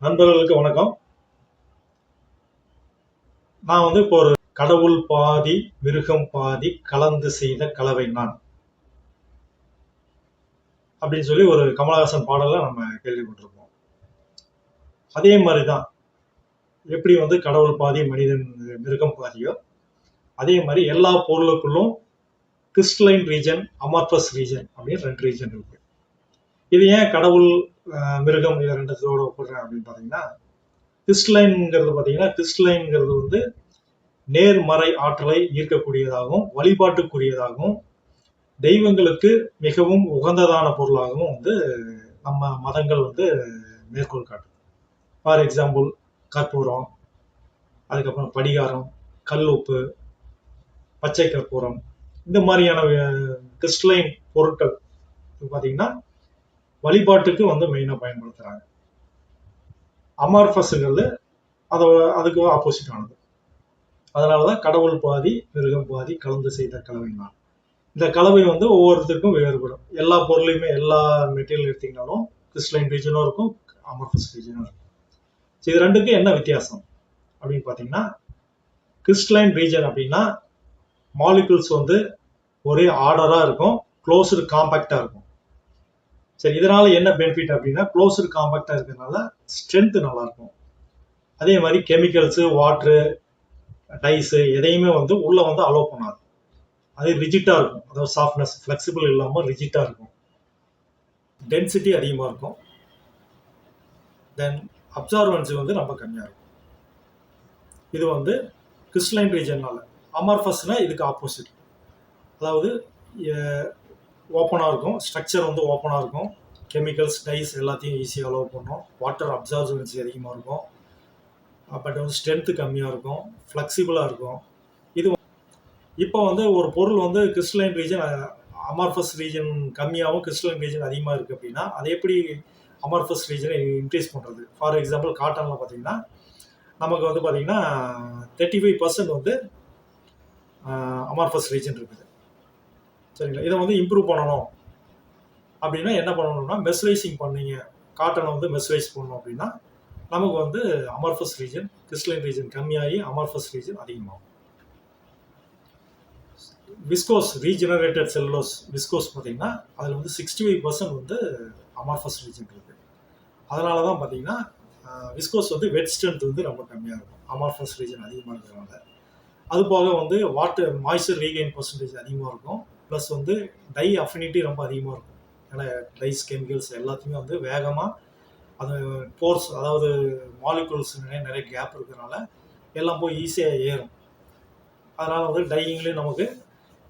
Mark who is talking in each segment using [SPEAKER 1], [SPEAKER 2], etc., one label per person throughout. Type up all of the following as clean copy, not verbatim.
[SPEAKER 1] நண்பர்களுக்கு வணக்கம். நான் இப்போ ஒரு கடவுள் பாதி மிருகம் பாதி கலந்து செய்த கலவை நான் அப்படின்னு சொல்லி ஒரு கமலஹாசன் பாடலை நம்ம கேள்விப்பட்டிருப்போம். அதே மாதிரிதான் எப்படி கடவுள் பாதி மனிதன் மிருகம் பாதியோ அதே மாதிரி எல்லா பொருளுக்குள்ளும் கிறிஸ்டலைன் ரீஜன், அமார்பஸ் ரீஜன் அப்படின்னு 2 ரீஜன் இருக்கு. இது ஏன் கடவுள் மிருகம் இதை ரெண்டத்தோட ஒப்பிடுறேன் அப்படின்னு பாத்தீங்கன்னா, கிறிஸ்டலைன்ங்கிறது நேர்மறை ஆற்றலை ஈர்க்கக்கூடியதாகவும் வழிபாட்டுக்குரியதாகவும் தெய்வங்களுக்கு மிகவும் உகந்ததான பொருளாகவும் நம்ம மதங்கள் மேற்கோள் காட்டும். ஃபார் எக்ஸாம்பிள் கற்பூரம், அதுக்கப்புறம் படிகாரம், கல் உப்பு, பச்சை கற்பூரம், இந்த மாதிரியான கிறிஸ்டலைன் பொருட்கள் பார்த்தீங்கன்னா வழிபாட்டுக்கு மெயினாக பயன்படுத்துறாங்க. அமார்பஸ்ங்கிறது அதுக்கு ஆப்போசிட் ஆனது. அதனாலதான் கடவுள் பாதி மிருகம் பாதி கலந்து செய்த கலவை தான். இந்த கலவை ஒவ்வொருத்தருக்கும் வேறுபடும். எல்லா பொருளையுமே எல்லா மெட்டீரியல் எடுத்தீங்கன்னாலும் கிறிஸ்டலைன் ரீஜனும் இருக்கும், அமார்பஸ் ரீஜனும் இருக்கும். இது ரெண்டுக்கும் என்ன வித்தியாசம் அப்படின்னு பாத்தீங்கன்னா, கிறிஸ்டலைன் ரீஜன் அப்படின்னா மாலிகுல்ஸ் ஒரே ஆர்டரா இருக்கும், க்ளோஸ்டு காம்பாக்டா இருக்கும். சரி, இதனால என்ன பெனிஃபிட் அப்படின்னா, க்ளோஸ்டு காம்பாக்டா இருக்கிறதுனால ஸ்ட்ரென்த் நல்லா இருக்கும். அதே மாதிரி கெமிக்கல்ஸ், வாட்டரு, டைஸ் எதையுமே உள்ள அலோவ் பண்ணாது. அது ரிஜிட்டா இருக்கும், அதாவது சாஃப்ட்னஸ், ஃபிளெக்சிபிள் இல்லாம ரிஜிட்டா இருக்கும். டென்சிட்டி அதிகமா இருக்கும். தென் அப்சார்பன்சி ரொம்ப கம்மியா இருக்கும். இது கிறிஸ்டலைன் ரீஜன்னால. அமார்பஸ்னா இதுக்கு ஆப்போசிட். அதாவது ஓப்பனாக இருக்கும், ஸ்ட்ரக்சர் ஓப்பனாக இருக்கும், கெமிக்கல்ஸ், டைஸ் எல்லாத்தையும் ஈஸியாக அலோவ் பண்ணும். வாட்டர் அப்சார்பன்சி அதிகமாக இருக்கும், பட் ஸ்ட்ரென்த்து கம்மியாக இருக்கும், ஃப்ளெக்சிபிளாக இருக்கும். இது இப்போ ஒரு பொருள் கிறிஸ்டலைன் ரீஜன், அமார்பஸ் ரீஜன் கம்மியாகவும் கிறிஸ்டலைன் ரீஜன் அதிகமாக இருக்குது அப்படின்னா, அதை எப்படி அமார்பஸ் ரீஜனை இன்க்ரீஸ் பண்ணுறது? ஃபார் எக்ஸாம்பிள் காட்டனில் பார்த்தீங்கன்னா நமக்கு பார்த்தீங்கன்னா 35% அமார்பஸ் ரீஜன் இருக்குது. சரிங்களா? இதை இம்ப்ரூவ் பண்ணணும் அப்படின்னா என்ன பண்ணணும்னா, மெஸ்லைசிங் பண்ணீங்க, காட்டனை மெஸ்லைஸ் பண்ணணும் அப்படின்னா நமக்கு அமார்பஸ் ரீஜன், கிறிஸ்டலைன் ரீஜன் கம்மியாகி அமார்பஸ் ரீஜன் அதிகமாகும். விஸ்கோஸ், ரீஜெனரேட்டட் செல்லுலோஸ் விஸ்கோஸ் பார்த்தீங்கன்னா அதில் 65% அமார்பஸ் ரீஜன் இருக்குது. அதனால தான் பார்த்தீங்கன்னா விஸ்கோஸ் வெட் ஸ்ட்ரென்த் ரொம்ப கம்மியாக இருக்கும், அமார்பஸ் ரீஜன் அதிகமாக இருக்கிறதுனால. அது போக வாட்டர் மாய்ஸ்சர் ரீகெயின் பர்சன்டேஜ் அதிகமாக இருக்கும். ப்ளஸ் டை அஃபினிட்டி ரொம்ப அதிகமாக இருக்கும். ஏன்னா டைஸ், கெமிக்கல்ஸ் எல்லாத்தையுமே வேகமாக அது போர்ஸ், அதாவது மாலிகுல்ஸ் நிறைய கேப் இருக்கிறதுனால எல்லாம் போய் ஈஸியாக ஏறும். அதனால் டையிங்லேயும் நமக்கு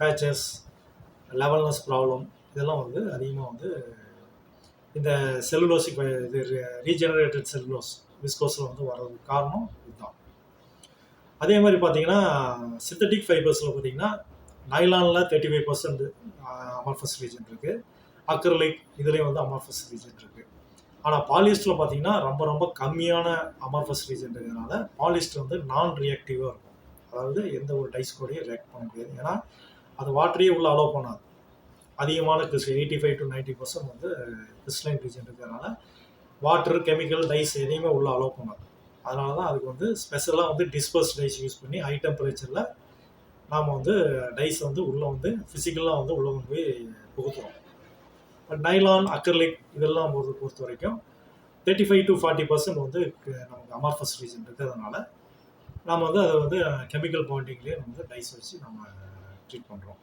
[SPEAKER 1] பேச்சஸ், லெவல்னஸ் ப்ராப்ளம் இதெல்லாம் அதிகமாக இந்த செல்லுலோசிக் இது ரீஜெனரேட்டட் செல்லுலோஸ் விஸ்கோஸில் வர்றதுக்கு காரணம் இதுதான். அதே மாதிரி பார்த்தீங்கன்னா சிந்தட்டிக் ஃபைபர்ஸில் பார்த்தீங்கன்னா நைலானில் 35% அமார்பஸ் ரீஜன் இருக்குது, அக்ரிலிக் இதுலேயும் அமார்பஸ் ரீஜன் இருக்குது. ஆனால் பாலிஸ்டரில் பார்த்தீங்கன்னா ரொம்ப கம்மியான அமார்பஸ் ரீஜன் இருக்கிறதுனால பாலிஸ்டர் நான் ரியாக்டிவாக இருக்கும். அதாவது எந்த ஒரு டைஸ் கூடயும் ரியாக்ட் பண்ண முடியாது. ஏன்னா அது வாட்டரையே உள்ள அலோவ் பண்ணாது. அதிகமான 85 to 90% கிறிஸ்டலைன் ரீஜன் இருக்கிறதுனால வாட்டர், கெமிக்கல், டைஸ் எதையுமே உள்ள அலோவ் பண்ணாது. அதனால தான் அதுக்கு ஸ்பெஷலாக டிஸ்பர்ஸ் டைஸ் யூஸ் பண்ணி ஹை டெம்பரேச்சரில் நாம் டைஸ் உள்ளே ஃபிசிக்கலாக உள்ளே போய் புகுத்துறோம். பட் நைலான், அக்ரிலிக் இதெல்லாம் பொறுத்த வரைக்கும் 35 to 40% நமக்கு அமார்பஸ் ரீஜன் இருக்கிறதுனால நாம் அதை கெமிக்கல் பாண்டிங்லேயே டைஸ் வச்சு நம்ம ட்ரீட் பண்ணுறோம்.